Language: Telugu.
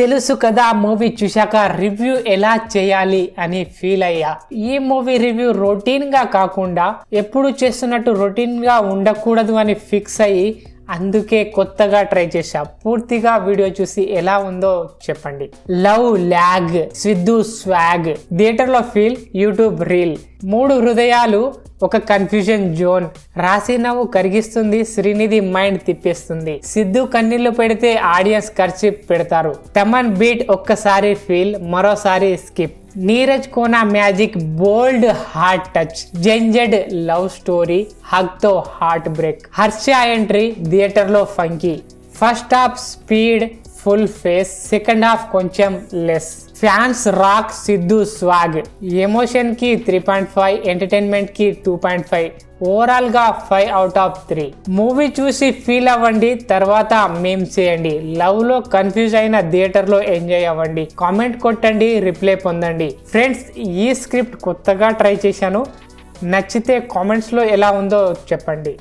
తెలుసు కదా మూవీ చూశాక రివ్యూ ఎలా చేయాలి అని ఫీల్ అయ్యా. ఈ మూవీ రివ్యూ రొటీన్ గా కాకుండా ఎప్పుడు చేస్తున్నట్టు రొటీన్ గా ఉండకూడదు అని ఫిక్స్ అయ్యి అందుకే కొత్తగా ట్రై చేశా. పూర్తిగా వీడియో చూసి ఎలా ఉందో చెప్పండి. లవ్ ల్యాగ్, సిద్ధు స్వాగ్, థియేటర్లో ఫీల్, యూట్యూబ్ రీల్, 3 హృదయాలు, ఒక కన్ఫ్యూజన్ జోన్, రాసి నవ్వు కరిగిస్తుంది, శ్రీనిధి మైండ్ తిప్పేస్తుంది, సిద్ధు కన్నీళ్లు పెడితే ఆడియన్స్ ఖర్చు పెడతారు, తమన్ బీట్ ఒక్కసారి ఫీల్, మరోసారి skip, Neeraj Kona magic bold heart touch, Gen Z love story, hug తో హార్ట్ బ్రేక్, హర్ష ఎంట్రీ థియేటర్లో funky, first half speed full phase, second half కొంచెం less, fans rock, Siddhu swag, emotion కి 3.5, ఎంటర్టైన్మెంట్ కి 2.5, ఓవరాల్ గా 5 out of 3. మూవీ చూసి ఫీల్ అవ్వండి, తర్వాత మేమ్ చేయండి. లవ్ లో కన్ఫ్యూజ్ అయిన థియేటర్ లో ఎంజాయ్ అవ్వండి. కామెంట్ కొట్టండి, రిప్లై పొందండి. ఫ్రెండ్స్, ఈ స్క్రిప్ట్ కొత్తగా ట్రై చేశాను, నచ్చితే కామెంట్స్ లో ఎలా ఉందో చెప్పండి.